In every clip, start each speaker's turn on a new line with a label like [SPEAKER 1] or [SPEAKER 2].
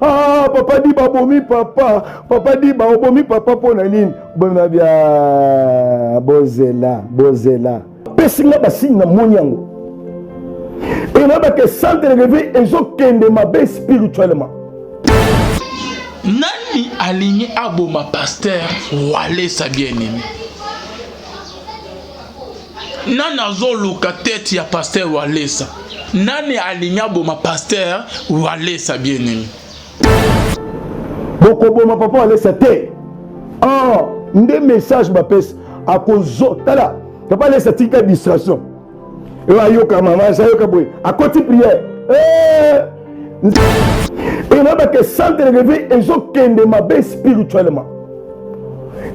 [SPEAKER 1] Ah, papa dit babomi papa. Papa dit babomi papa pour la ligne. Bon, bien, bozela, bozela. Pessinga basi na monyango. Et là, que centre de réveil, ils ont qu'un de ma baie spirituellement.
[SPEAKER 2] Nani aligné aboma pasteur Wale sa bien-aimé. Nana zoluka tête ya pasteur Wale sa. Nani aligné aboma pasteur Wale sa bien-aimé.
[SPEAKER 1] Boko ma papa Wale sa te. Ah, des messages m'appellent à cause tala. T'as pas laissé tika distraction. Et ayoka maman, ça yoka boy. À côté prière. Et là, que centre de réveil, ils ont qu'un de ma baie spirituellement.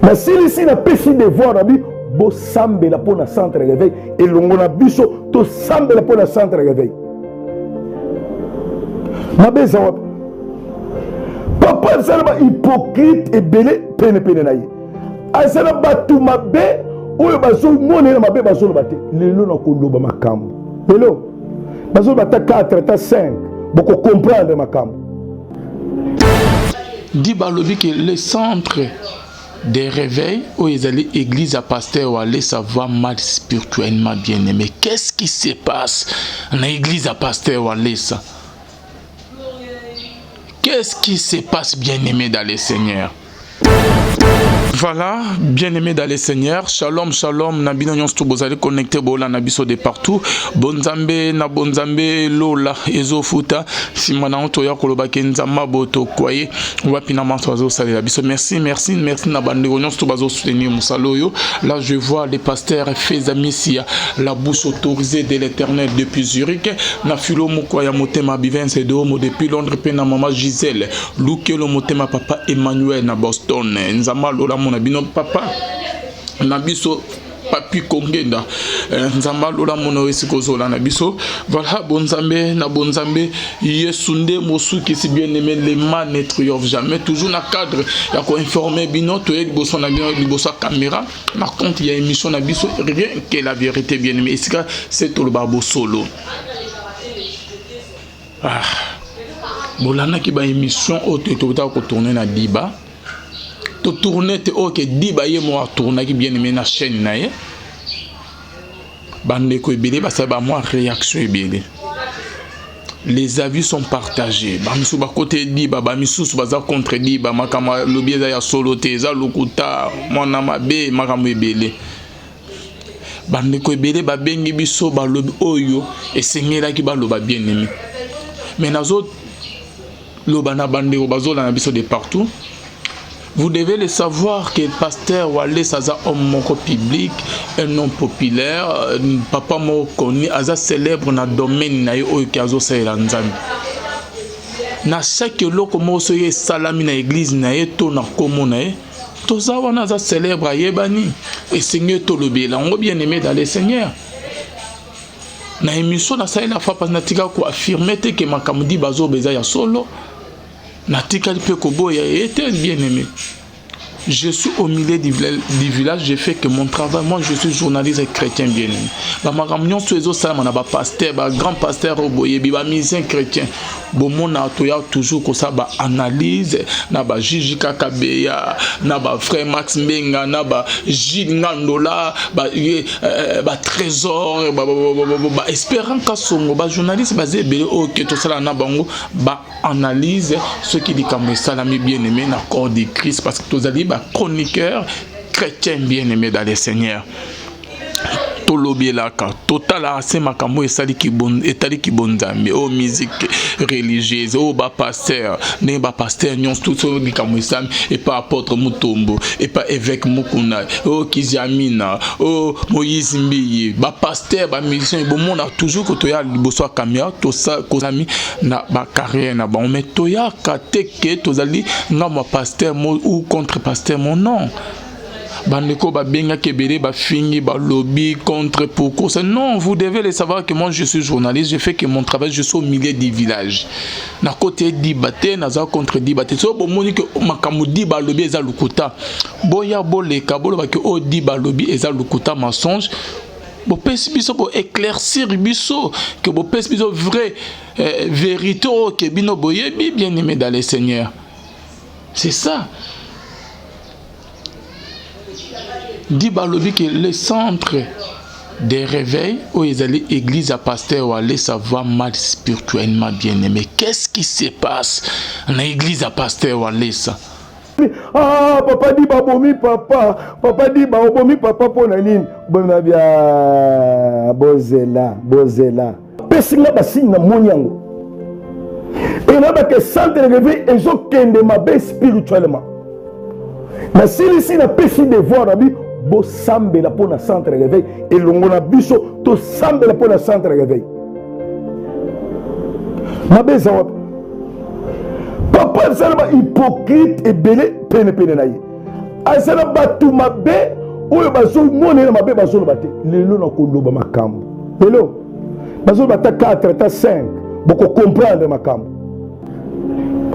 [SPEAKER 1] Mais si ici, na péché de voir, bo sambe la pour na centre de réveil, et l'on a biso, to sambe la pour na centre de réveil. Ma baie, ça va. Papa, ça va hypocrite et belé, pene naïe. Ah, ça va tout ma baie, ou le baso, mon na ma baie, baso le bate. Lelo na koloba ma kambo. Lelo. Baso le bate 4, 5. Beaucoup comprendre ma cam.
[SPEAKER 2] Dit Balobi que le centre des réveils où ils allaient église à pasteur ou aller savoir mal spirituellement bien aimé. Qu'est-ce qui se passe dans l'église à pasteur ou aller ça? Qu'est-ce qui se passe bien aimé dans le Seigneur? Voilà, bien-aimés dans le Seigneur, shalom, shalom, nabina nyonsto bozali connecté bola nabiso de partout, bonzambe na bonzambe lola ezofuta, simana ontoya koloba kenzama boto kwaye, wapina mantoazo salela biso. Merci na bande nyonsto bazo soutenir musaloyo. Là je vois les pasteurs Fezamissia, la bouche autorisée de l'Éternel depuis Zurich, na filo mukwaya motema bivense de homo depuis Londres pe na mama Gisèle, lukelo motema papa Emmanuel na Boston, nzama lola mon abino papa nabiso papi kongenda nzamba lola mono esikozola nabiso. Voilà, bonzambe na bonzambe yesunde mosuki si bien aimé les man ne triomphe jamais, toujours na cadre ya ko informer bino to liboso na bino liboso caméra na compte ya émission na biso rien que la vérité bien aimé. C'est tout le babo solo. Ah bolana ki ba émission auto ko tourner na diba to tourner te ok diba ye mo tourner ki bien aimé na chaîne na ye bande ko ebele ba sa ba moi réaction ebele. Les avis sont partagés. Ba misu ba côté diba ba misu ba za contre diba makama lobieza ya solo te za lokuta mona mabe makamu ebele. Bande ko ebele ba bengi biso ba lobi oyo esengela ki ba loba bien aimé. Mais nazo lobana bande ko bazola na biso de partout. Vous devez le savoir que le pasteur Wale Saza homme public, un homme populaire, papa mo connu, aza célèbre na domaine na yo oyo kazo sala nzambe. Na chaque loko mo so ye salami na église na ye to na komo na ye, to za wana aza célèbre ayebani et Seigneur to lobela ngo bien aimé dans le Seigneur. Na émission na ça la fois parce na tika ko affirmer que makamudi bazo beza ya solo. Natikali pe koboya était bien aimé. Je suis au milieu du village, j'ai fait que mon travail, moi je suis journaliste et chrétien bien aimé. Ba makamnyon so ezo sala na ba pasteur, ba grand pasteur oboye bi ba musicien chrétien. Bo mona toya toujours ko sa ba analyse na ba Jiji Kakabeya, na ba frère Max Mbenga, na ba Gilles Ngandola, ba trésor, ba espérant kasongo, ba journaliste ba zebele o ke to sala na bango ba analyse ce qui dit comme salami bien aimé na corps de Christ parce que tous ali chroniqueur chrétien bien aimé dans le Seigneur. Tolobielaka total c'est makambo esali ki bon etali ki bonzambe o musique religieuse o ba pasteur ne ba pasteur nyons tout so di kamusam et pas apôtre Mutombo et pas évêque Mukuna o Kizamina o Moïse Mbiyi ba pasteur ba musicien bo mona toujours que toya liboso caméra to ça kozami na ba carrière na ba mais toya kateke tozali na ma pasteur ou contre pasteur mon nom. Bandeko ba benga kebele ba fingi ba lobby contre pourquoi ça non, vous devez le savoir que moi je suis journaliste, je fais que mon travail, je suis au milieu du village na côté dibaté na za contre dibaté so bo moni que makamu di ba lobby eza lukuta boya boleka bolo ba ke o di ba lobby eza lukuta mensonge Bo pesi biso bo éclaircir biso que bo pesi biso vrai vérité que bino boyebi bien aimé dans le Seigneur. C'est ça. Dit balobi que le centre des réveils où ils allaient église à pasteur ou aller savoir mal spirituellement bien aimé. Qu'est-ce qui se passe dans l'église à pasteur ou aller ça?
[SPEAKER 1] Ah, papa dit babomi papa, papa dit babomi papa pour nanine. Bon bien bozela, bozela. Pesinga basine na monyango. Et là que centre de réveil ils ont kende mabe spirituellement. Na silisi na pesi devoir na bi bo sambela pour na centre de réveil et longona biso to sambela pour na centre de réveil. Mabe zawa. Papa c'est hypocrite et belé pene pene na ye. Asala batu mabe oyo bazo mone na mabe bazo lo bate. Lelo na koloba makambo. Lelo bazo bata 4 ta 5 boko comprendre makambo.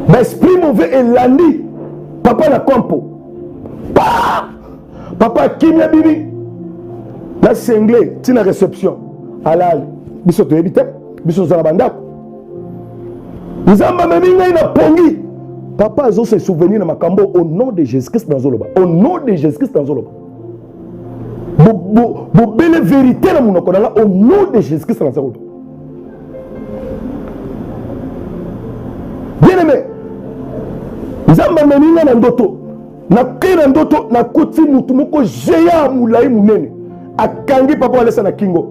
[SPEAKER 1] L'esprit mauvais et landi papa na kompo. Papa kimia bibi la singlé tina réception alal biso to ebite biso za bandako nzamba meminga ina pongi papa azo se souvenir na makambo au nom de Jésus-Christ dans zoloba au nom de Jésus-Christ dans zoloba bo belle vérité na munoko na au nom de Jésus-Christ dans zoloba bien aimé nzamba meminga na ndoto na kena ndoto na kuti mutu moko jeya mulai munene akangi papa walesa na kingo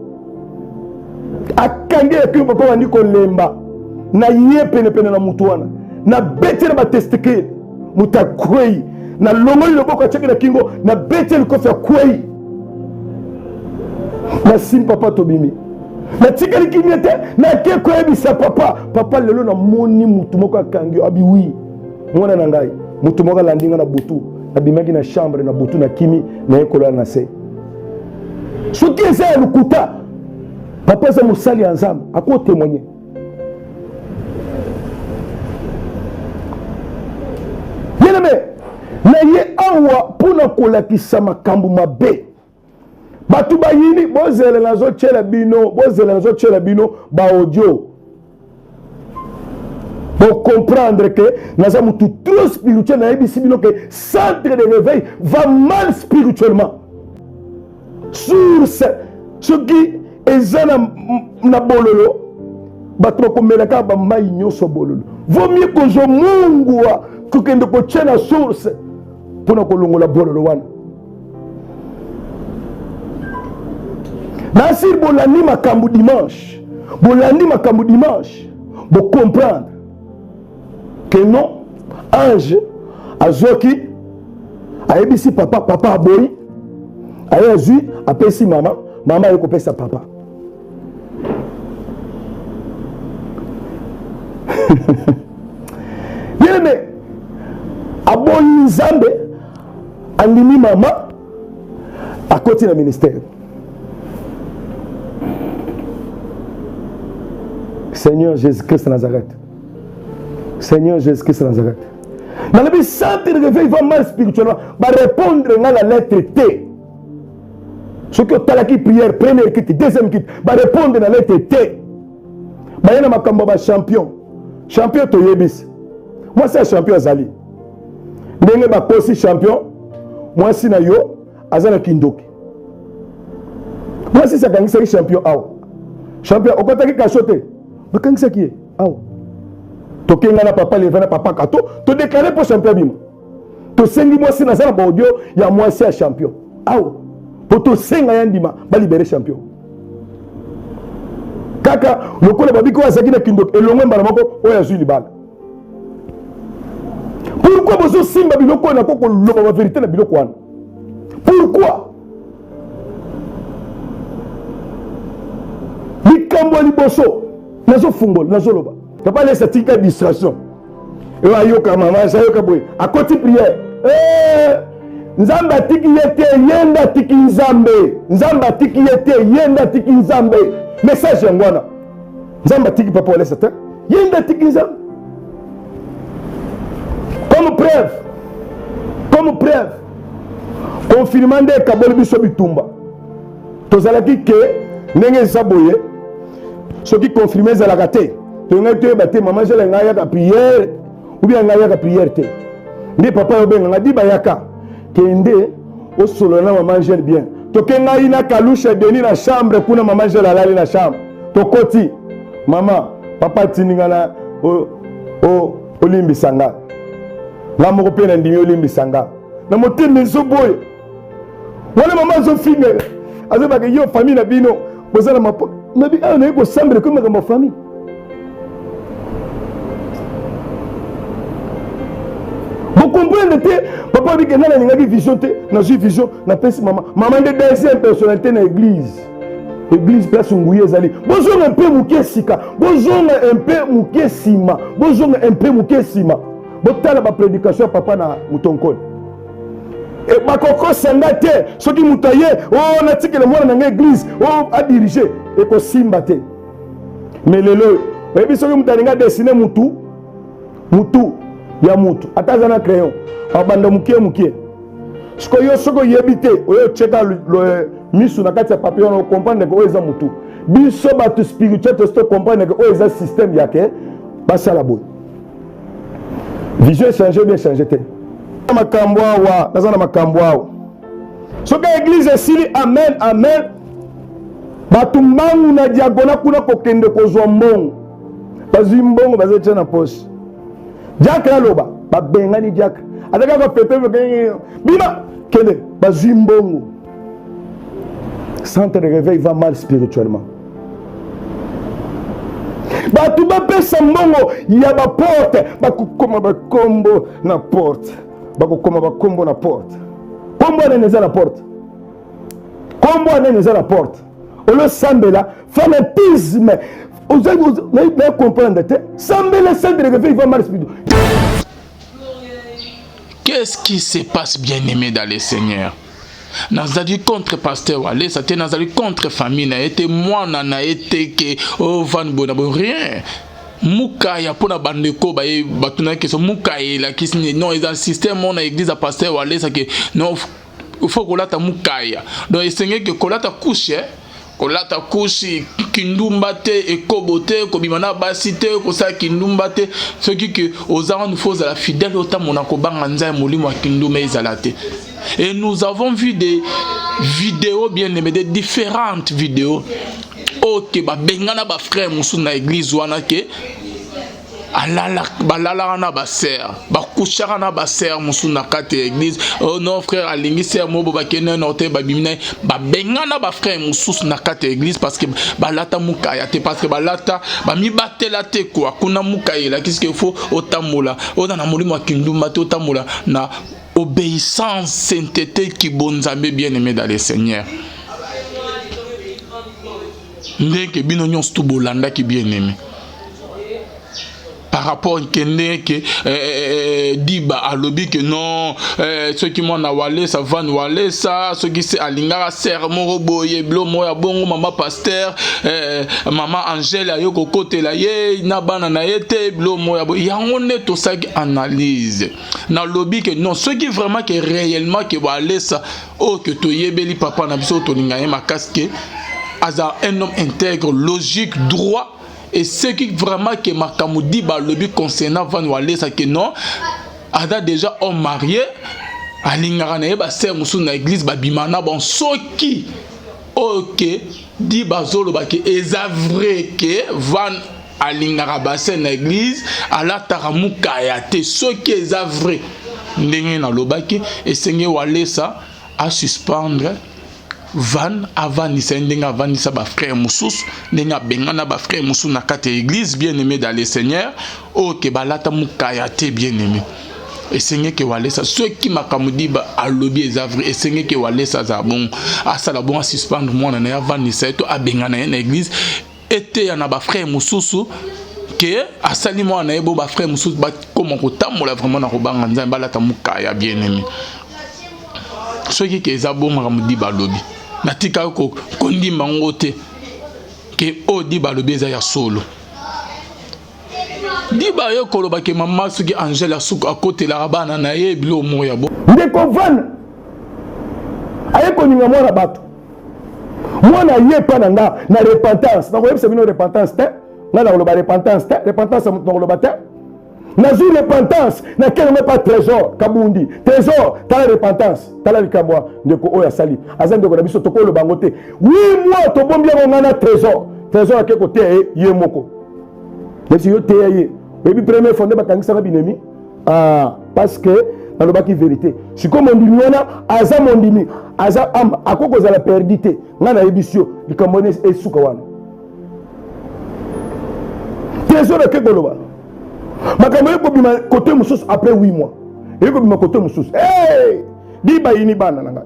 [SPEAKER 1] akangi ya kingo papa wandi ko lemba na ye pene pene na mutu wana na bete na batestikile mutakwei na longoli loboko cheki na kingo na bete likofi ya kwei na sim papa tobimi na tika likimete na ke kwebisa papa lelo na moni mutu moko akangi abi wi mwana na ngai mutu moko landinga na butu na bimaki na chambre na butu na kimi na ekola na se soki eza ya lukuta papa eza mosali ya nzambe ako témoigner bien aimé na ye awa mpona kolakisa makambo mabe bato bayini bozela nazotyela bino baaudio pour comprendre que nous sommes tout trop spirituel, que centre de réveil va mal spirituellement. Source, ce qui est na bololo, batro komelaka ba mai nyoso bololo. Vaut mieux que je mungwa que kende ko tchena source pour na kolongola bololo wana. Nasir bolani makambu dimanche. Bolani makambu dimanche. Pour comprendre que non, ange, azoki, aebisi papa aboyi, ayezu, apesi maman ayekopesa sa papa. Bien aimé, aboyi nzambe, andimi maman, à côté du ministère. Seigneur Jésus-Christ de Nazareth. Seigneur Jésus-Christ de Nazareth. Dans le centre de réveil va mal spirituellement. Va répondre à la lettre T. Ce que tu as qui prière, première kit, deuxième kit, va répondre à la lettre T. Il y a un champion. Champion to yebis. Moi c'est un champion Zali. Ndenge ba posi champion. Moi si na yo azana kindoki. Moi si ça gagne c'est champion aw. Champion au côté qui cachoté. Mais quand c'est qui est aw. Tokenga na papa levana papa kato to déclarer pour champion bima to sengi moi si na za ba audio ya moi c'est champion aw pour to senga yandima ba libérer champion kaka lokolo babiko azaki na kindo elongwe mbala moko oya zui libala pourquoi bozo simba biloko na koko loba la vérité na biloko wana pourquoi likambo liboso nazo fungola nazo loba tu pas laisser tika distraction et ayoka maman ayoka boy à côté prière nzamba tiki yete yenda tiki nzamba tiki yete yenda tiki nzambe message ngwana nzamba tiki papa laisse ça yenda tiki nzambe comme preuve confinement de kaboli biso bitumba tozalaki ke ndenge saboye soki confirmer ezalaka te tongai toyeba te mama angele ngai yaka prière ou bien ngai yaka prière te nde papa yobenganga di bayaka kende osolola na mama angele bien toke ngai na kalusha deni na chambre kuna mama angele alali na chambre tokoti mama papa tininga na olimbisanga nga moko mpe na ndimi olimbisanga na motema ezoboye wana mama azofinga azobaka yo famille na bino bozala mapo nabi ayo naye kosambela ko makambo famille bocomprendre te papa abike nana alingaki vision te nazwi vision napesi mama mama nde deuxième personnalité na église place nguye ezali bozonga mpe moke sika bozonga mpe moke nsima bozonga mpe moke nsima botala baprédication ya papa na mutonkoli bakokosanga te soki moto aye natikela mwana na nga église adirige ekosimba te mais lelo oyebi soki moto alinga desine mutu ya mutu ata aza na crayon abanda mokie sikoyo soki oyebi te oyo cheka misu na kati ya papier wana okomprendre ke oyo eza mutu biso bato spirituel tosto comprendre ke oyo eza système yake basala boye vision échange bien échange te makambo awa naza na makambo awa soki église esili amen bato mbangu na diagona kuna kokende kozwa mbongo bazwi mbongo bazotia na poche diakre aloba babengani diakre atakaka pepe bima kende bazwi mbongo centre de réveil va mal spirituellement bato bapesa mbongo ya baporte bakokoma bakombo na porte bakokoma bakombo na porte kombo anene eza na porte kombo anene eza na porte olosambela fanatisme na comprendre te sambela centre de réveil va mal spirituellement.
[SPEAKER 2] Qu'est-ce qui se passe, bien-aimé dans le Seigneur? Nazali contre pasteur Wale, ça te nazali contre famille na été moi na été que van bona rien. Mukaya pona bandeko ba batuna que so mukaya la kisni non ils dans le système on a église à pasteur Wale ça que non faut que lata mukaya. Donc essayer que kolata couche kolata kushi kindumba te ekobo te kobimana basi te kosa kindumba te ce qui que aux ans nous faut la fidèle autant mon akobanga nza molimo kindumba ezalate. Et nous avons vu des vidéos bien aimées, des différentes vidéos. Ok, ba bengana ba frère musu na église wana ke alala na ba sœur ba kushara na ba sœur musu na kate église. Oh non frère alingi sœur mobo ba kene note ba bimina ba bengana ba frère musu na kate église parce que ba lata mukaya te parce que ba lata ba mi batela te quoi kuna mukaya la qu'est-ce qu'il faut otamola ona molimo kinduma te otamola na obéissance, sainteté qui bonzambe bien-aimé dans le Seigneur. Ndeke bino nyonso to bolanda ki bien-aimé. Par rapport à que diba alobi que non ceux qui m'ont awalé ça va nous aller ça ceux qui c'est alinga serre mon boye blo moya bongo maman pasteur maman Angèle ayo kokote la ye na bana na yete blo moya boye ya on est tout ça analyse na lobby que non ceux qui vraiment que réellement que va aller ça oh que to yebeli papa na biso to ninga ma casque aza un homme intègre logique droit. Et ce qui vraiment que Makamoudi ba le but concernant Van Wale ça que non ada déjà homme marié alingara na ba sœur musu na église ba bimana bon soki OK di bazolo ba que eza vrai que Van alingara ba sœur na église ala taramuka ya te soki eza vrai ndenge na lobaki et senge Wale ça à suspendre Van avant ni sendinga avant ni sa ba frère musus nenga bengana ba frère musu na kate église bien-aimé dans le Seigneur OK balata mukaya te bien-aimé et seigneur que Wale ça ceux qui makamudi ba alobi ezavre et seigneur que Wale ça za bon à ça la bon à suspendre moi na avant ni sa to abengana na église était ya na ba frère mususu que asali moi na ebo ba frère mususu ba comment ko tamola vraiment na ko banga nzamba balata mukaya bien-aimé ceux qui ezabo makamudi ba lobi natika ko kondimba ngote ke o di balobi eza ya solo di ba yo koloba ke mama suki Angela suku akote la bana na ye bilo moya bo
[SPEAKER 1] ndeko Van aye koninga mwana bato Moi, je n'ai pas na repentance. Donc, c'est une repentance. Là, on a repentance. Repentance, on a na une repentance. Na quel pas trésor. Kabundi. Trésor, t'as la repentance. T'as la vicamboa. De ko oya sali. Azan de ko nabiso toko le bangote. Oui, moi, to bon bien on a trésor. Trésor à quel côté yemoko. Mais si yo te yé. Et puis premier fondé bakangisa na binemi. Ah, parce que dans le baki vérité. Si comme on dit niona, aza mondimi, aza am, akoko za la perdite. Ngana ebisio, likamone esuka wana. Trésor ke koloba. Makamone ko bima côté mususu après 8 mois. Et ko bima côté mususu. Hey! Di ba yini bana nanga.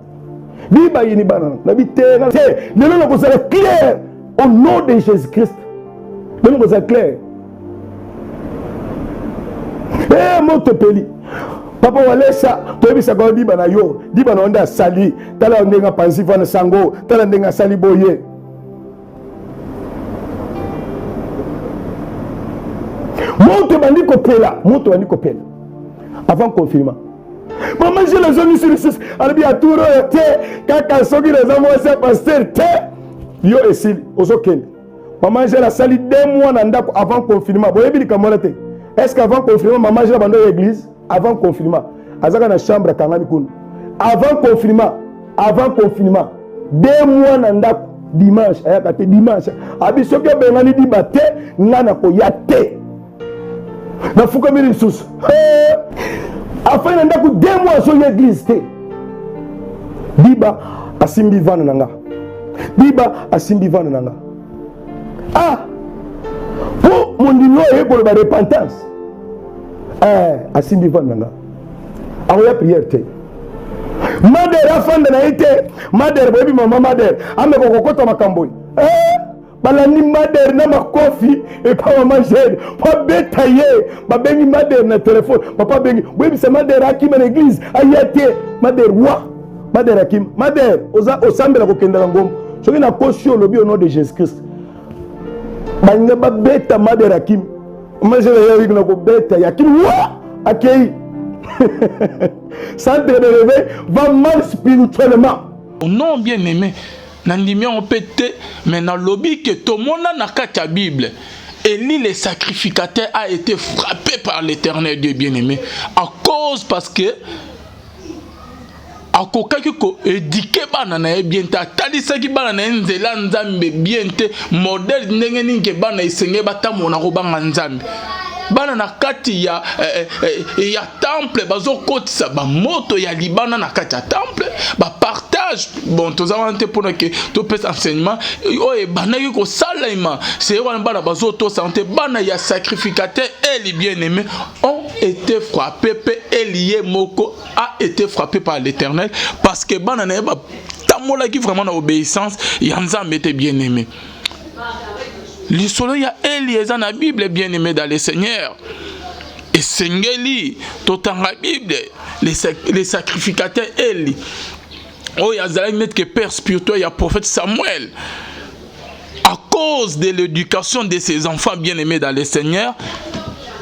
[SPEAKER 1] Di ba yini bana. Na bi terre. Le nom ko ça clair au nom de Jésus-Christ. Le nom ko ça clair. Eh mon te peli. Papa walesa to bisa ko di bana yo. Di bana onda sali. Tala ndenga pansifa na sango, tala ndenga sali boye. Monte bandi kopela, monte bandi kopela. Avant confinement. Maman j'ai les amis sur le site. Arabi a tout te kaka soki les amis c'est pasteur te. Yo esil ozoken. Maman j'ai la sali 2 mois na ndako avant confinement. Boye bi kamona te. Est-ce qu'avant confinement maman j'ai la bande à l'église avant confinement. Azaka na chambre kangami kun. Avant confinement, 2 mois na ndako dimanche, ayaka te dimanche. Abi soki bengani di bate ngana ko yate. Na fuka miri sus. Afin na ndako 2 mois so l'église te. Diba asimbi vana nanga. Diba asimbi vana nanga. Ah! Pour mon dino et pour la repentance. Asimbi vana nanga. Aoya prière te. Madère afande na ite. Madère bobi mama madère. Ame kokota makamboy. Balani madère na makofi et pas maman jeune. Pas bétaillé. Ba bengi madère na téléphone. Papa bengi. Oui, c'est madère akim à l'église. Ayate. Madère wa. Madère akim. Madère oza osambe la kokenda ngom. Soki na kosio lobi au nom de Jésus-Christ. Banga ba beta madère akim. Maman jeune ya na ko beta yakim wa. Akei. Centre de réveil va mal spirituellement.
[SPEAKER 2] Non, bien aimé. Nandimi on pété, mais dans le lobby que tout le monde n'a qu'à la Bible. Élie le sacrificateur a été frappé par l'Éternel Dieu bien aimé. À cause parce que à kokaki ko éduqué bana na bien ta talisa ki bana na nzela nzambe bien te modèle ndenge ninge bana isenge batamona ko banga nzambe. Bana na kati ya temple bazo kotisa ba moto ya libana na kati ya temple ba partage bon tozawante pour que to pes enseignement oye bana ko salaima c'est wana bana bazo to santé bana ya sacrificateur et les bien-aimés ont été frappés et lié moko a été frappé par l'Éternel parce que bana na ba tamola qui vraiment na obéissance yanzambe était bien-aimé. Le soleil y a Eliezer dans la Bible bien aimé dans le Seigneur. Et Sengeli, tout dans la Bible, les sacrificateurs Eli. Oh, il y a que père spirituel, il y a prophète Samuel. À cause de l'éducation de ses enfants bien aimés dans le Seigneur,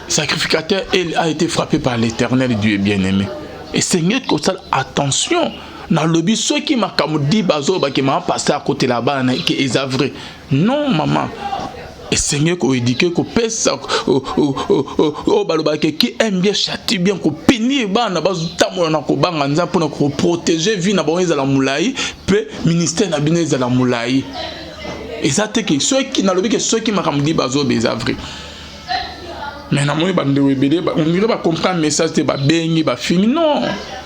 [SPEAKER 2] le sacrificateur Eli a été frappé par l'Éternel Dieu bien aimé. Et Seigneur, attention. Dans le lobby, ceux qui m'ont dit qui m'ont passé à côté là-bas, qui est vrai. Non, maman. Et Seigneur, qu'on éduque, qu'on pèse, qui aime bien, châtie bien, qu'on pénit, pour protéger vie na bonne la moulaï, peut ministère na bien la moulaï. Et ça, c'est que ceux qui dans le lobby, ceux qui m'ont dit c'est vrai. Mais on dirait pas comprendre le message de Bengi, Fimi. Non,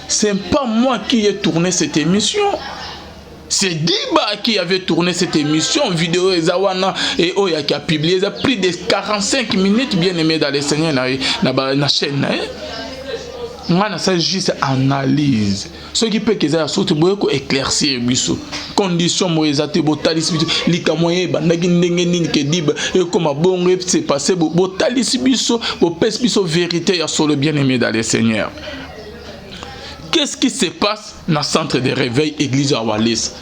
[SPEAKER 2] c'est pas moi qui ai tourné cette émission. C'est Diba qui avait tourné cette émission vidéo Ezawana et Oya qui a publié ça plus de 45 minutes bien aimé dans les Seigneurs na chaîne. Moi ça juste analyse. Ce qui peut que ça sorte beaucoup éclaircir biso. Condition moyezate botalis likamoye bandaki ndenge nini ke Diba et comme bon c'est passé botalis biso bo pes biso vérité ya solo bien aimé dans les Seigneurs. Qu'est-ce qui se passe dans le centre de réveil Église à Wallis?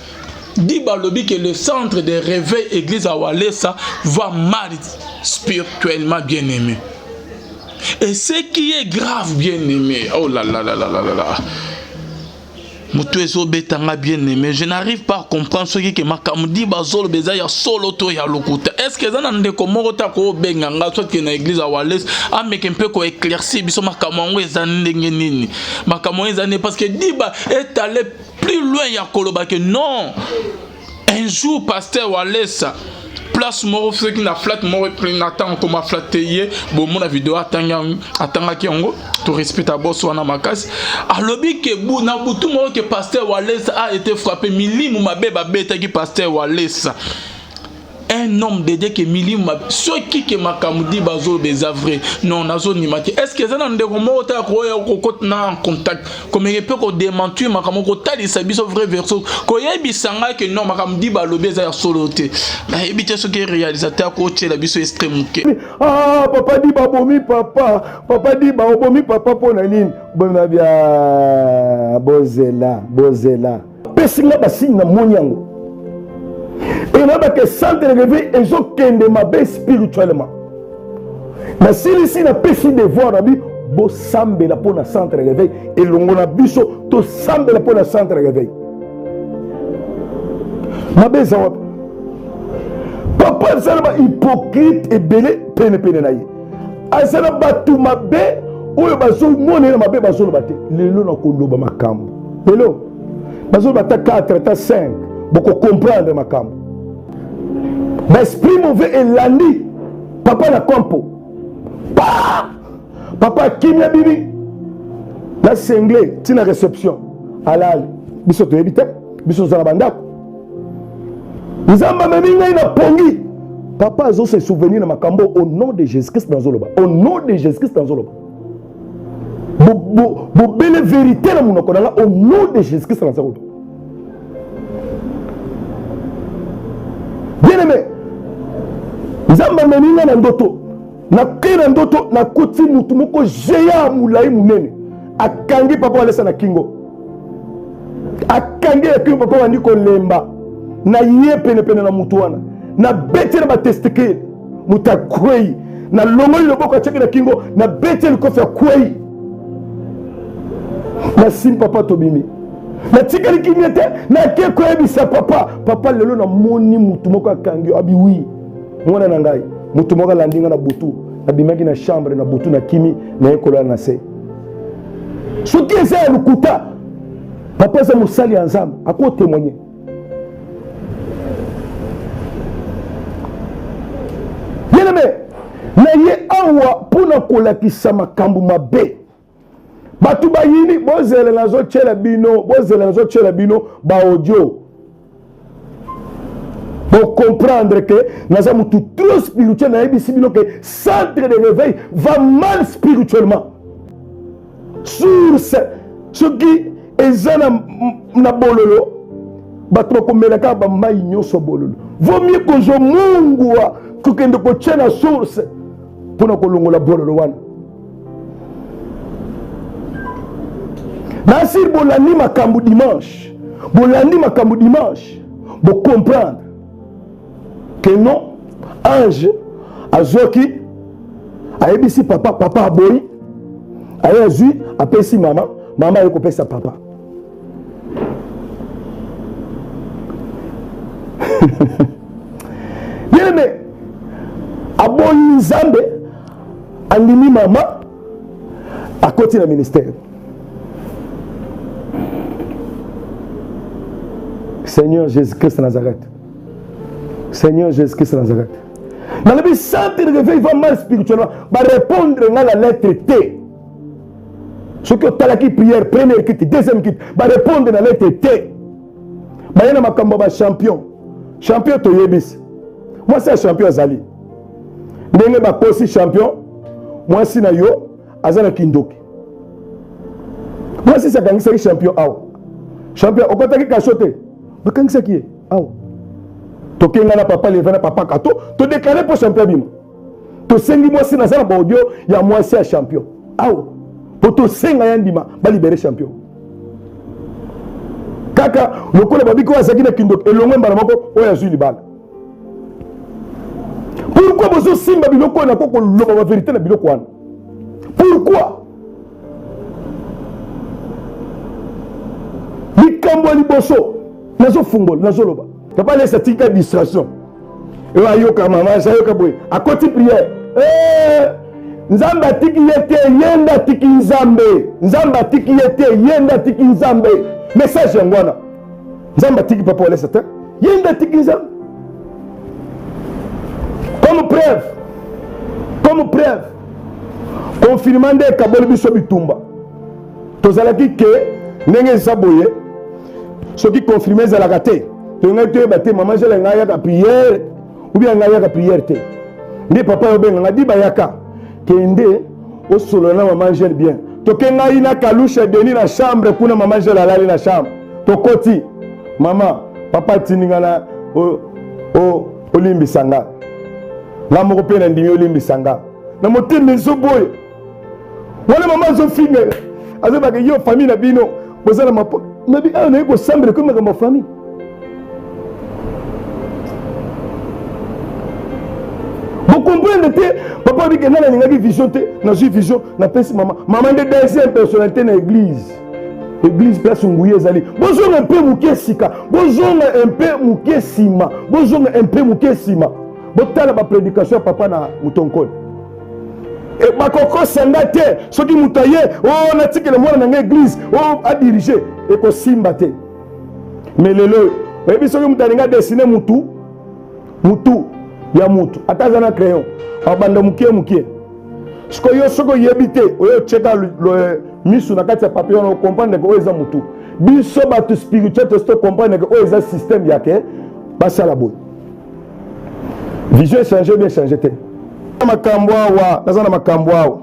[SPEAKER 2] Diba lobi que le centre de réveil Église à Wallis va mal spirituellement bien aimé. Et ce qui est grave bien aimé, oh là là là là là là là. Mutu ezo betanga bien aimé. Je n'arrive pas à comprendre ce qui est makamudi bazolo beza ya solo to ya lokuta. Est-ce que zana ndeko moko ta ko benga nga soit que na église a Wales a meke mpe ko éclaircir biso makamango eza ndenge nini. Makamango eza ne parce que Diba est allé plus loin ya koloba que non. Un jour pasteur Wales place moro ceux qui na flat moro pris n'attend comme flatter bon mon vidéo attanga ki ongo to respect à boss wana makasi alobi ke bu na butu moro que pasteur Wales a été frappé milimu mabeba beta ki pasteur Wales un homme dédié que milimu ceux qui makamudi bazo bezavre non nazo ni mati est-ce que ça na ndeko moko ta ko na en contact comme il peut ko démentir makamoko tali sabiso vrai verso ko yebisanga que non makamudi balobi za soloté na yebite ce que réalisateur ko tela biso extrême ke
[SPEAKER 1] ah papa di babomi papa di babomi papa pona nini bona bia bozela pesinga basine na monyango. Et là, que centre de réveil, ils ont qu'un mabe spirituellement. Mais si ici, na péché de voir, bo sambe la pour na centre de réveil, et l'on a biso, to sambe la pour na centre de réveil. Mabe zawab. Papa, ça va hypocrite et belé, pene naïe. Azana batu mabe, ou le bazo, mon na mabe bazo le bate. Lelo na koloba makambo. Lelo, bazo bata 4, 5. Beaucoup comprendre ma cam. L'esprit mauvais est l'andi. Papa la compo. Papa kimia bibi. La singlé, tina réception. Alal. Biso to ebite. Biso za bandako. Nzamba meminga ina pongi. Papa zo se souvenir na makambo au nom de Jésus-Christ dans Zoloba. Au nom de Jésus-Christ dans Zoloba. Bo belle vérité na munoko au nom de Jésus-Christ dans Zoloba. Bien-aimé, Zamba meninga na ndoto, na kira ndoto na kuti mutu moko jeya mulai munene, akangi papa walesa na kingo, akangi ya kingo papa wandiko lemba, na ye pene na mutu wana, na bete na batestikele, muta kwei, na longoli loboko cheki na kingo, na bete likofi ya kwei, na sim papa tobimi. Na tikali kimete na ke ko ebisa papa lelo na moni mutu moko akangi abi wi mwana na ngai mutu moko landinga na butu abimaki na chambre na butu na kimi na ekola na se soki eza ya lukuta papa za musali ya nzambe ako témoigner bien-aimé na ye awa pona kolakisa makambo mabe batu bayini bozele nazo chela bino ba audio pour comprendre que nous avons tout trop spirituel na ebisi bino que centre de réveil va mal spirituellement source ce qui ezana na bololo batu bakomelaka ba mai nyoso bololo vaut mieux que je mungwa kokende ko chena source pona kolongola bololo wana. Nasir bolandi makambu dimanche. Vous comprendre que non, ange, azoki, aebisi papa aboyi, ayazui, apesi maman ayekopesa papa. Bien aimé, aboni Nzambe, andimi maman, à côté du ministère. Seigneur Jésus-Christ de Nazareth. Seigneur Jésus-Christ de Nazareth. Dans le centre de réveil va mal spirituellement. Va répondre à la lettre T. Ce que tu as qui prière, première kit, deuxième kit, va répondre à la lettre T. Va y avoir un champion. Champion to yebis. Moi c'est un champion Azali. Ndenge ba kosi champion. Moi si na yo azana kindoki. Moi si ça gagne c'est champion aw. Champion au côté qui cachoté. Bakang ça qui est aw. To kenga na papa leva na papa kato, to déclarer pour champion bima. To sengi moi si na za ba audio ya moi c'est un champion. Aw. Pour to senga yandima ba libérer champion. Kaka lokola babiko azaki na kindoki elongwe mbala moko oya zui libala. Pourquoi vous simba biloko na koko loba la vérité na biloko wana? Pourquoi? makambo ya liboso nazo fungola nazo loba papa laisse tika distraction et ayoka mama ayoka boy à côté prière nzambe atiki yete yenda tiki nzambe nzambe atiki yete yenda tiki nzambe message ngwana nzambe atiki papa laisse ta yenda tiki nzambe comme preuve confirmant de kaboli biso bitumba tozalaki ke ndenge saboye soki confirmer zalaka te tongai toyeba te mama jela ngai yaka prière ou bien ngai yaka prière te nde papa obenga nga di bayaka kende osolo na mama jela bien toke ngai na kalusha deni na chambre kuna mama jela alali na chambre tokoti mama papa tininga na olimbisanga nga moko mpe na ndimi olimbisanga na motema ezoboye wana mama azofinga azobaka yo famille na bino bozala mapo nabi ayo naye kosambela komi makambo ya famille bokomprendre te papa abike nana alingaki vision te nazwi vision napesi mama nde deuxième personnalité na église place nguye ezali bozonga mpe moke esika bozonga mpe moke nsima bozonga mpe moke nsima botala baprédication ya papa na mutonkoli bakokosanga te soki moto aye natikele mwana nanga église adirige ekosimba te mais lelo oyebi soki moto alinga desine mutu ya mutu ata aza na crayon abanda mokie sikoyo soki oyebi te oyo cheka misu na kati ya papier wana okomprendre ke oyo eza mutu biso bato spirituel tosi tocomprendre ke oyo eza système yake basala boye vision échange bien échange te makambo awa naza na makambo awa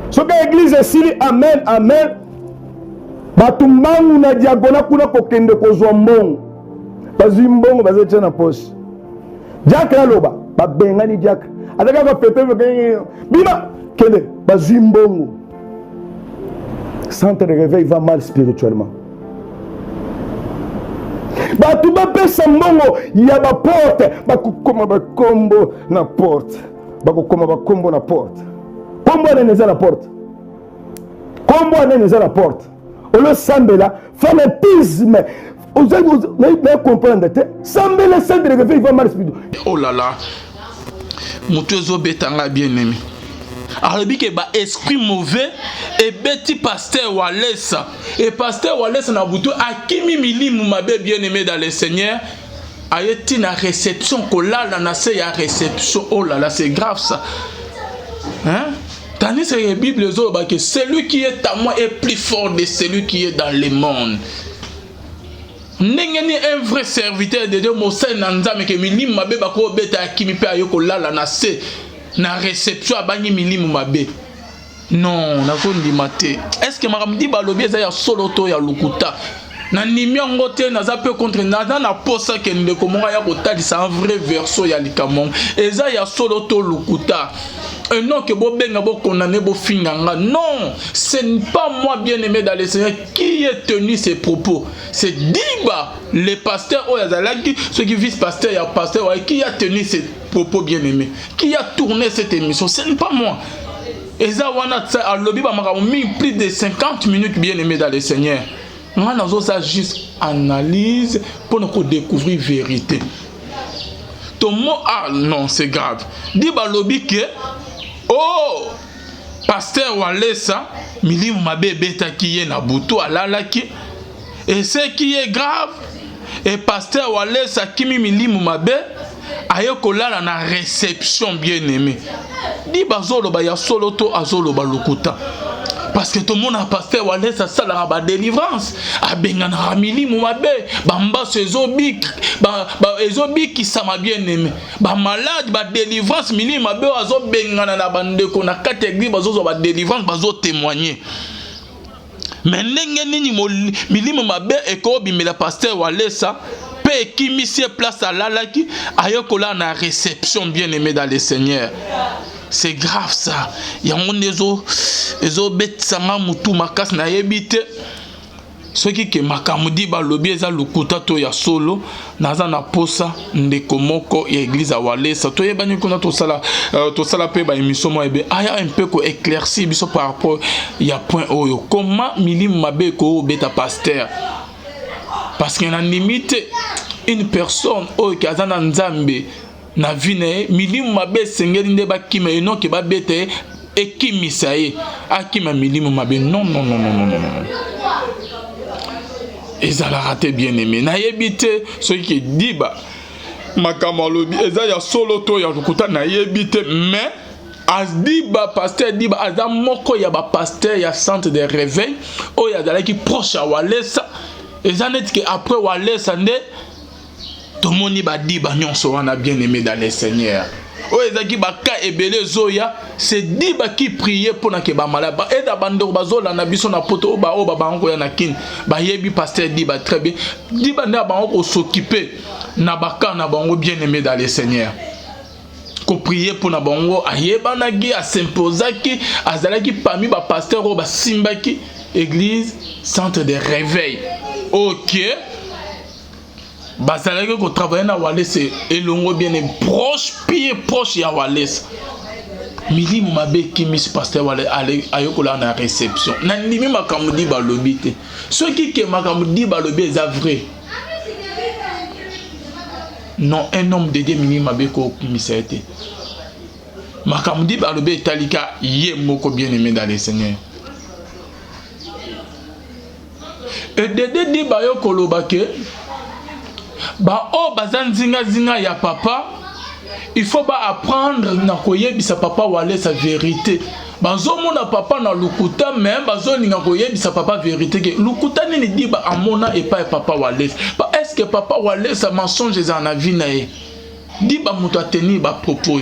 [SPEAKER 1] soki église esili amen bato mbangu na diagona kuna kokende kozwa mbongo bazwi mbongo bazotia na poche diakre aloba babengani diakre ata kaka pepe bima kende bazwi mbongo centre de réveil va mal spirituellement bato bapesa mbongo ya baporte bakokoma bakombo na porte bakokoma bakombo na porte kombo anene eza na porte kombo anene eza na porte olosambela fanatisme na comprendre te sambela centre de réveil va mal spirituellement.
[SPEAKER 2] Oh là là moto ezobetanga bien aimé alobi ke ba esprit mauvais ebeti pasteur Walesa et pasteur Walesa na butu akimi milimu mabe bien aimé dans le Seigneur ayeti na réception kolala na se ya réception. Oh là là c'est grave ça hein. Tandis que la Bible dit que celui qui est à moi est plus fort de celui qui est dans le monde. N'engeni un vrai serviteur de Dieu Mosai Nanzame que milimu mabe bako beta akimi pe ayoko lala na se na réception abangi milimu mabe. Non, na kondi mate. Est-ce que makamdi balobi eza ya solo to ya lukuta? Na nimiongo te naza pe contre naza na posa ke ndeko monga ya kotalisa un vrai verso ya likamong. Eza ya solo to lukuta. Et non que bo benga bo condamné bo finganga. Non, ce n'est pas moi bien aimé dans le Seigneur qui a tenu ces propos. C'est Diba, le pasteur Oyazalaki, ce qui vice-pasteur et pasteur qui a tenu ces propos bien aimés, qui a tourné cette émission. Ce n'est pas moi. Et ça, on a lobby mis plus de 50 minutes bien aimés dans le Seigneur. On a ça juste analyse pour nous découvrir la vérité. Ton mot, ah non, c'est grave. Diba lobby que oh, pasteur Walesa, milimu mabe beta qui est na buto alalaki. Et ce qui est grave, et pasteur Walesa kimi milimu mabe ayoko lala na réception bien aimé. Di bazolo ba ya solo to azolo ba lokuta. Parce que tout le monde a pasteur Walesa ça la ba délivrance. Abenga na milimu mabe, bamba sezobik, ba ezobik qui ça m'a bien aimé. Ba malade ba délivrance milimu mabe azo benga na bande ko na catégorie bazo ba délivrance bazo témoigner. Mais nengeni milimu mabe eko bimela pasteur Walesa pe qui mise place à lalaki ayokola na réception bien aimé dans le Seigneur. C'est grave ça. Il y a un ezo betsanga mutu makas na yebite. Ce qui ke makamudi ba lobi eza lukuta to ya solo naza na posa ndeko moko ya église à Walesa to yebani kuna to sala pe ba émission mo ebe aya un peu ko éclaircir biso par rapport ya point oyo comment milimu mabe ko beta pasteur parce qu'il y a une limite une personne qui a un nzambe na vie ne milimu mabe sengeli nde bakima eno ke babete ekimisa ye akima milimu mabe non non non non non non ezala raté bien aimé na yebite ce qui dit ba makamalobi eza ya solo to ya lukuta na yebite mais Asdiba pasteur diba azam moko ya ba pasteur ya centre de réveil o ya dala ki proche à Walesa ezanet que après Walesa nde to moni ba diba nyonso wana bien aimé dans le Seigneur o ezaki ba ka ebele zoya c'est diba qui priait pour na ke ba malaba et da bando bazola na biso na poto ba o ba bango ya na kin ba yebi pasteur diba très bien diba na bango s'occuper na baka na bango bien aimé dans le Seigneur ko prier pour na bango ayebanaki a s'imposaki azalaki parmi ba pasteur o ba simbaki église centre de réveil OK bazalaki ko travailler na Walesa elongo bien proche pied proche ya Walesa milimu mabe kimis pasteur wale ayokola na réception na ndimi makambo di balobi te soki ke makambo di balobi eza vrai non un homme de Dieu milimu mabe ko kimisa ete makambo di balobi talika ye moko bien aimé dans le Seigneur et de di ba yokoloba ke ba o bazan zinga ya papa il faut pas apprendre na koyebisa papa wale sa vérité bazomona papa na lukuta mais bazoninga koyebisa papa vérité ke lukuta nini di ba amona et pas papa wale ba est-ce que papa wale sa mensonge za na vie na ye di ba muto ateni ba propos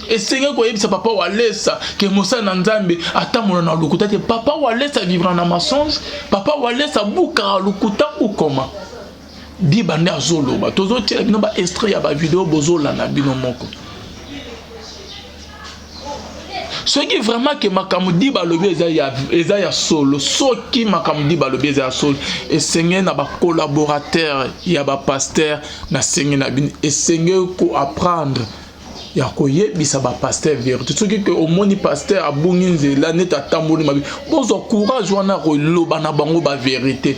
[SPEAKER 2] et seigneur koyebisa papa wale sa ke mosa na nzambe atamona na lukuta te papa wale sa vivra na mensonge papa wale sa buka lukuta ou comment di bande azolo ba tozo tela bino ba extrait ya ba vidéo bozola na bino moko ce qui vraiment que makambo di ba lobi eza ya solo soki makambo di ba lobi eza ya solo et seigneur na ba collaborateur ya ba pasteur na seigneur na bino et seigneur ko apprendre ya koyebisa ba pasteur vérité soki que au moni pasteur abungi nzela neta tamboli mabi bozo courage wana ko loba na bango ba vérité.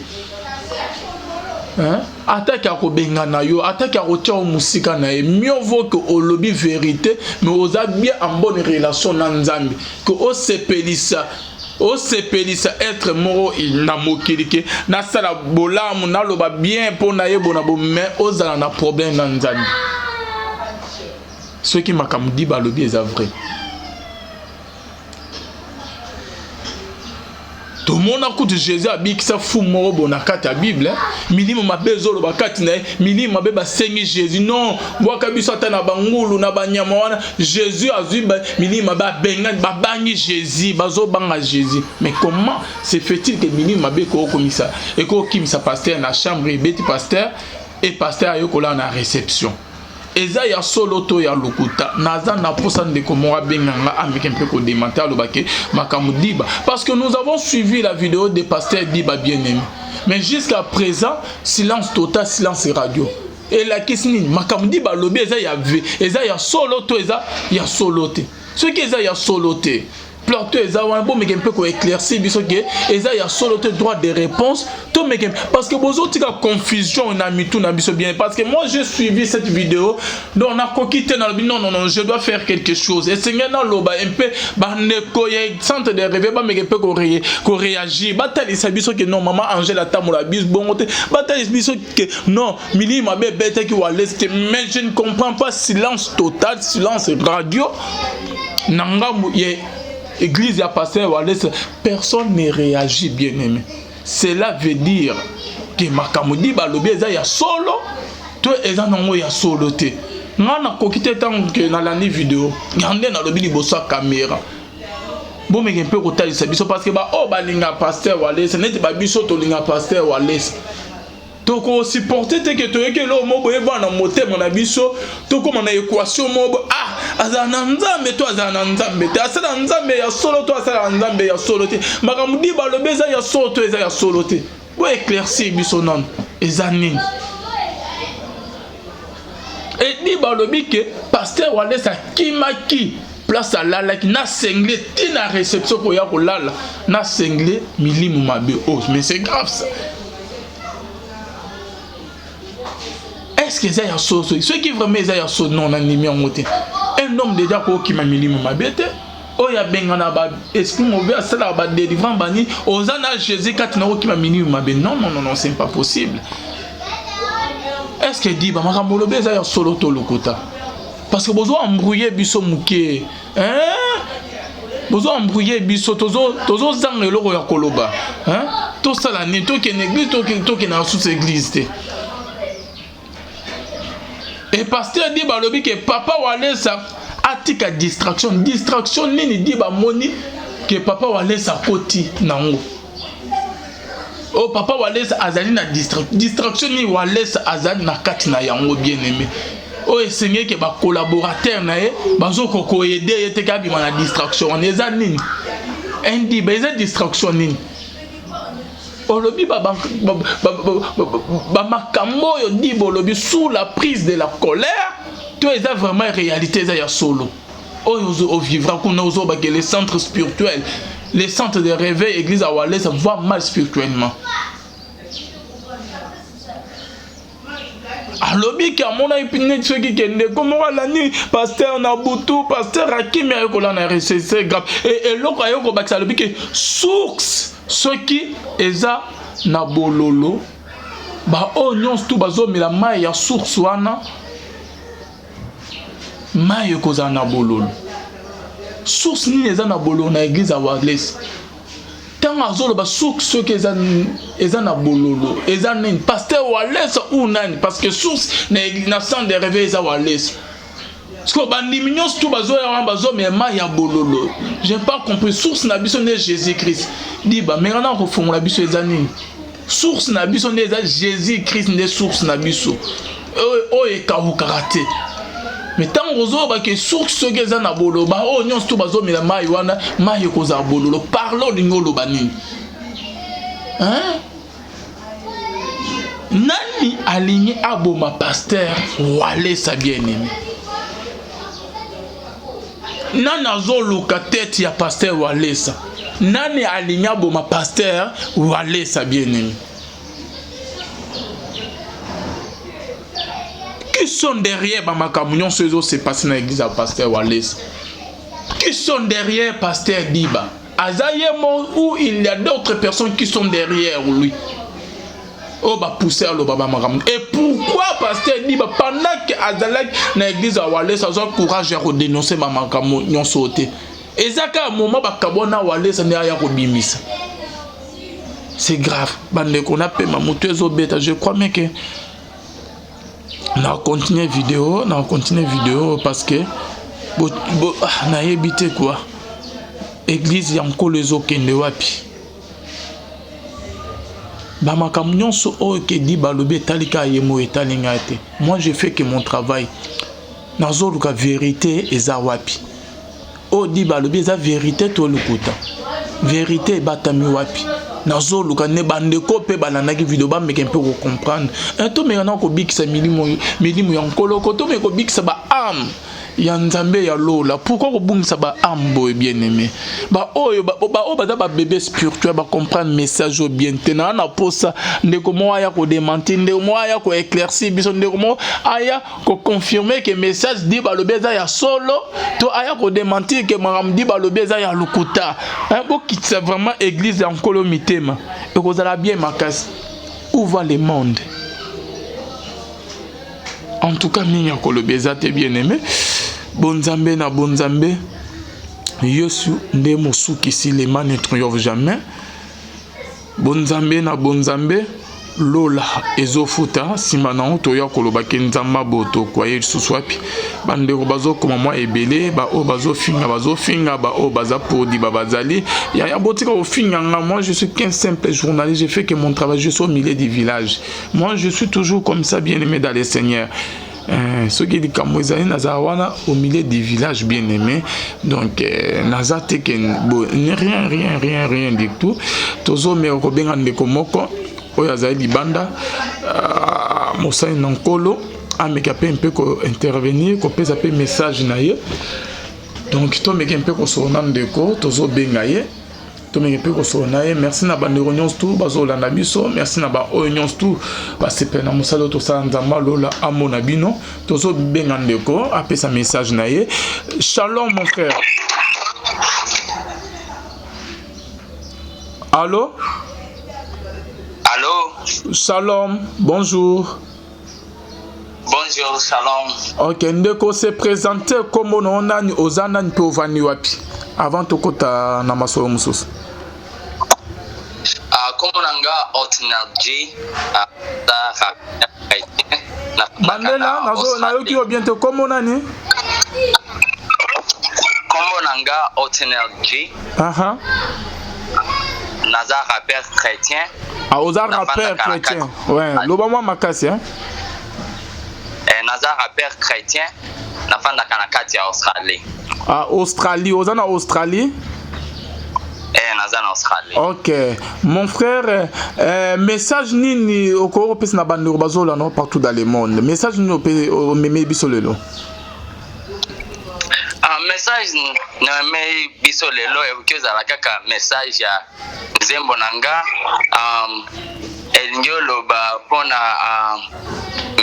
[SPEAKER 2] Attaque à Kobengana yo, attaque à Rotia au Musika na mieux vaut que au lobby vérité, mais aux a bien en bonne relation dans Nzambi, que au sepelissa être mort il n'a mokilike, na sala bolam na loba bien pour na yebona bo mais aux a na problème dans Nzambi. Ce qui m'a comme dit ba lobby est vrai. Tout le monde a écouté Jésus a dit que ça fout mort bon na carte la Bible milimu mabezo lo bakati na milimu mabeba sengi Jésus non moi kabiso atana bangulu na banyama wana Jésus azui milimu maba benga babangi Jésus bazo banga Jésus mais comment se fait-il que milimu mabeko komisa et ko kimisa pasteur na chambre beti pasteur et pasteur ayokola na réception eza ya solo to ya lukuta naza na posa ndeko mo abenganga ameke mpe ko démentir lobake makambo diba parce que nous avons suivi la vidéo des pasteurs diba bien-aimé mais jusqu'à présent silence total silence radio et la question makambo diba lobi eza ya solo to eza ya solo te ce qui eza ya solo te Plateau eza wana bo meke mpe ko éclaircir biso ke eza ya solo te droit de réponse to meke parce que bozo tika confusion na mitu na biso bien parce que moi j'ai suivi cette vidéo donc on a coquité dans le non je dois faire quelque chose et seigneur na loba un peu ba neko ye centre de réveil ba meke mpe ko réagir batali sa biso ke non maman Angèle atamola bis bongo te batali biso ke non mili mabe bete ki waleste mais je ne comprends pas silence total silence radio nanga ye Église a passé Walesa, personne ne réagit bien aimé. Cela veut dire que makamudi balobi eza ya solo, toi eza nango ya solo te. Ngana kokite tant que na la vidéo, ngande na lobi liboso caméra. Bon mais un peu kotalisa biso parce que ba o balinga pasteur Walesa, net ba biso to linga pasteur Walesa. Toko supporter te que toyeke lo mo boye bana motema na biso toko na équation mo azana nzambe to azana nzambe te asala nzambe ya solo to asala nzambe ya solo te makamudi ba lobeza ya solo to eza ya solo te bo éclaircir biso non ezani et di ba lobi ke pasteur Walesa kimaki place à lala qui na senglé tina réception ko ya ko lala na senglé milimu mabe oh mais c'est grave ça est-ce que ça y a sauce ceux qui vraiment ça y a sauce non anime en côté un homme déjà qui m'a mis ma bête oh ya bengana ba esprit mauvais ça là ba délivrant bani ozana Jésus quand na qui m'a mis ma bête non c'est pas possible. Est-ce que dit ba makambo be ça y a solo to lokota parce que bozo embrouiller biso muke bozo embrouiller biso tozo zanga eloko ya koloba to sala ni to ke église to ke na sous église. Et pasteur dit balobi que papa wale sa atika distraction nini dit ba moni que papa wale sa koti nango. Oh papa wale sa azali na distraction ni wale sa azali na kati na yango bien aimé. Oh Seigneur que ba collaborateur na ye bazo ko aider yete ka bi na distraction eza nini. Ndi ba eza distraction nini. Olobi makambo yo dit bolobi sous la prise de la colère tu es vraiment réalité ça ya solo o vivra qu'on ozo ba que les centres spirituels les centres de réveil église à Walais ça va mal spirituellement alobi ki amona ipine ceux qui kende comme la ni pasteur Nabutu pasteur Hakim ya ko la na RCC grave et loko ayo ko ba alobi que source ceux qui eza na bololo ba onions tout bazo mila mai ya source wana mai ko za na bololo source ni eza na bololo na église à Walais tant azolo ba source ceux qui eza na bololo eza nini pasteur Walais ou nani parce que source na centre de réveil eza Walais. Parce que bandimignon tout bazo mais ma ya bololo. J'ai pas compris source na biso ne Jésus-Christ. Dit ba mais on a refondre la biso ezani. Source na biso ne Jésus-Christ ne source na biso. O e ka karaté. Mais tant ozo ba que source ce que na bololo ba o nyons tout bazo mais ma wana ma ko za bololo. Parlons d'ingolo bani. Nani aligné aboma pasteur Walais sa bien-aimé. Nani azoluka tête ya pasteur Walais. Nani aligna boma pasteur Walais sa bien-aimé. Qui sont derrière ba makamunyon sezo se passe na église à pasteur Walais. Qui sont derrière pasteur Diba. Azayemo où il y a d'autres personnes qui sont derrière lui. Oh bah pousser le baba magam. Et pourquoi pasteur dit bah pendant que Azalak na église à Walais ça a courage à dénoncer ma magam nyon sauté. Et ça qu'à un moment bah kabona Walais ça n'est rien au bimisa. C'est grave. Bande qu'on appelle ma moteuse au bêta. Je crois mais que on a continué vidéo parce que na évité quoi. Église ya encore les okende wapi. Moi je fais que mon travail. Nazo la vérité eza wapi. O di balobi eza vérité to lukuta. Vérité batami wapi. Nazo luka ne bandeko pe balanaki vidéo ba meke peu comprendre. Un to me na ko bikisa milimo yankolo ko to me ko bikisa ba am. Yanzambe ya lola pourquoi obungisa ba ambo bien aimé ba oyo ba ba bébé spirituel ba comprendre message au bien tena na posa ndeko mo aya ko démentir ndeko mo aya ko éclaircir biso ndeko mo aya ko confirmer que message dit ba lobeza ya solo to aya ko démentir que maram dit ba lobeza ya lukuta bo kitsa vraiment église en kolomitema et ko zala bien makasi où va le monde. En tout cas minga ko lobeza te bien aimé. Bonzambe na bonzambe Yosu nde mosuki si les mains ne triomphent jamais. Bonzambe na bonzambe lola ezofuta simana toya koloba kenzamba boto kwa yesu swapi bande bazo koma moi ebele ba o bazo finga ba o baza pour di babazali ya botika au finga. Moi je suis qu'un simple journaliste, j'ai fait que mon travail, je suis au milieu du village. Moi je suis toujours comme ça bien aimé dans le Seigneur. Ce qui dit Kamouizani Nazawana au milieu du village bien aimé. Donc Nazate rien du tout. Tozo me robenga ndekomoko oyazali libanda Mosai Nankolo ameka pe un peu ko intervenir ko pesa pe message na ye. Donc to meka un peu ko sona ndeko tozo benga ye tomeke pe kosola na ye. Merci na bandeko nyonso tu bazolanda biso, merci na ba oyo nyonso tu basepela na mosala tosala nzambe alola amona bino tozobenga ndeko apesa message na ye. Shalom mon frère. Allô?
[SPEAKER 3] Allô?
[SPEAKER 2] Shalom, bonjour.
[SPEAKER 3] Bonjour, shalom.
[SPEAKER 2] Ok, ndeko se présenter comme on nani ozana npe ovani wapi avant tokota na masolo mususu.
[SPEAKER 3] Comme on nga Otinergy
[SPEAKER 2] Bandela nazo na yoki obiente comme on nani?
[SPEAKER 3] Comme on nga Otinergy.
[SPEAKER 2] Aha.
[SPEAKER 3] Naza rappeur chrétien.
[SPEAKER 2] Ah, oza rappeur chrétien. Ouais, loba moi makasi hein.
[SPEAKER 3] Naza rappeur chrétien. Nafanda kanakati ya Australie.
[SPEAKER 2] Ah, Australie, oza na Australie?
[SPEAKER 3] Naza na Australie.
[SPEAKER 2] Ok. Mon frère, message nini okoro pesi na bandeko bazola no partout dans le monde. Message nini o meme biso lelo?
[SPEAKER 3] Message na me biso lelo e kozala kaka message ya nzembo nanga elingo ba pona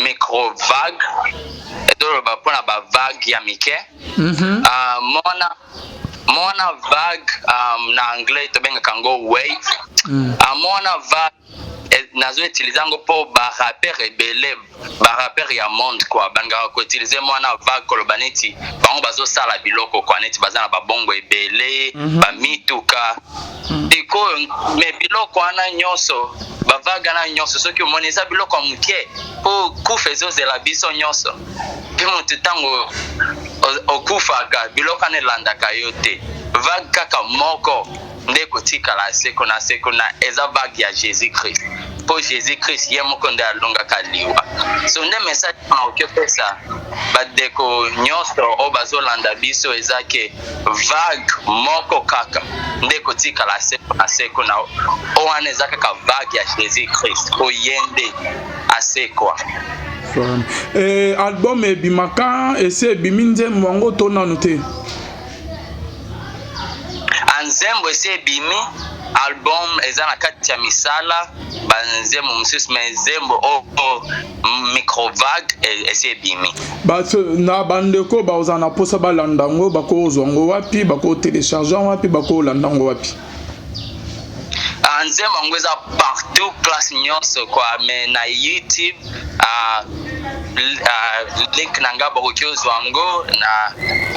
[SPEAKER 3] micro vague edoloba pona ba vague ya mike. Mona vague na anglais to benga kango wave. Mona vague nazo utiliser ngo po ba rapper rebelle ba rapper ya monde quoi banga ko utiliser mona vague kolobaneti bango bazo sala biloko kwa neti bazana ba bongo ebele ba mituka diko me biloko ana nyonso ba vague na nyonso soki moneza biloko muke po kufezo zela biso nyonso pimo tutango okufaka biloko ne landaka yote vague kaka moko ndeko tika la seko na eza vague ya Jésus Christ. Po Jésus Christ ye moko nde alonga kaliwa. So nde message na okepesa badeko nyonso o bazolanda biso ezake vague moko kaka ndeko tika la seko na o aneza kaka vague ya Jésus Christ o yende asekwa.
[SPEAKER 2] Album ebimaka ese biminze mwango tona note.
[SPEAKER 3] Nzembo ese bimi album eza na kati ya misala banzembo mususu mezembo o micro vague ese bimi
[SPEAKER 2] bato na bandeko baoza na posa balandango bakozwa ngo wapi bako télécharger wapi bako landango wapi
[SPEAKER 3] nzembo ngo eza partout place nyonso kwa me na YouTube link nanga bakokiozwa ngo na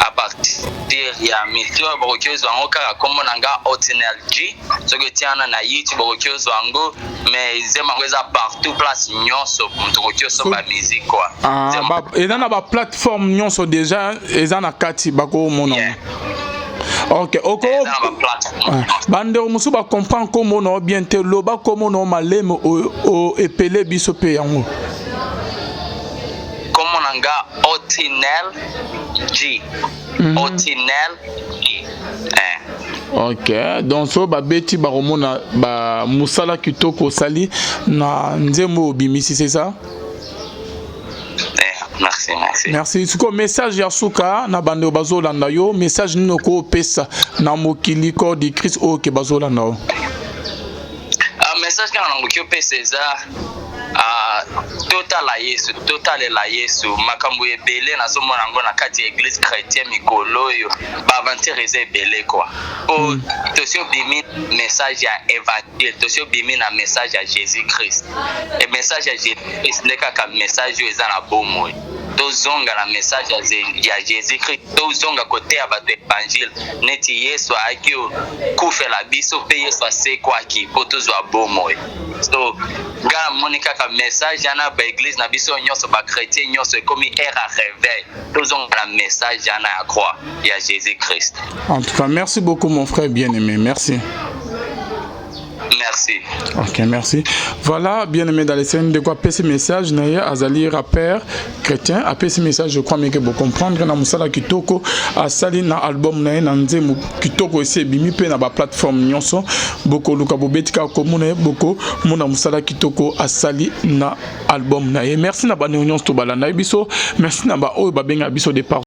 [SPEAKER 3] a partir ya mission bakokiozwa ngo kaka kombo nanga Otinergy soki tiana na YouTube bakokiozwa ngo mais nzembo ngo eza partout place nyonso mtu kokioso ba musique quoi
[SPEAKER 2] eza na ba plateforme nyonso déjà eza na kati bako mona. Ok, oko bandeko musu ba comprendre comment on bien te loba comment on malem o epele biso pe yango.
[SPEAKER 3] Comment nanga Otinergy. Otinergy.
[SPEAKER 2] Ok, donc so ba beti ba romona ba musala kitoko sali na nzembo obimisi, c'est ça?
[SPEAKER 3] Merci.
[SPEAKER 2] Merci. Suko message ya suka na bande bazolanda yo, message nino ko pesa na mokili ko di Christ o ke bazolanda yo.
[SPEAKER 3] Message kana ngokyo pesa za total la Yesu makambo ebele na somo nango na kati ya église chrétienne mikolo yo ba aventure ebele quoi. Po tosio bimi message ya évangile, tosio bimi na message ya Jésus Christ. Et message ya Jésus Christ ne kaka message yo eza na bomo. Tozonga na message ya Jésus Christ, tozonga kote ya bato évangile neti Yesu akio kufela biso pe Yesu asekwaki po tozwa bomo. So ga monika ka message yana ba église na biso nyonso ba chrétien nyonso komi era réveil tozonga na message yana ya croix ya Jésus Christ.
[SPEAKER 2] En tout cas, merci beaucoup mon frère bien-aimé, merci.
[SPEAKER 3] Merci.
[SPEAKER 2] Ok, merci. Voilà, bien aimé dans les scènes de quoi passer message, Naya Azali, rappeur chrétien, a passer message, je crois, mais que vous comprendre, na musala kitoko, a sali na album Naya, nanze kitoko ese bimi pe na ba plateforme nyonso, boko luka bobetika komune, boko mona musala kitoko a sali na album Naya. Merci na ba nyonso to balanda biso, merci na ba o ba benga biso de parole.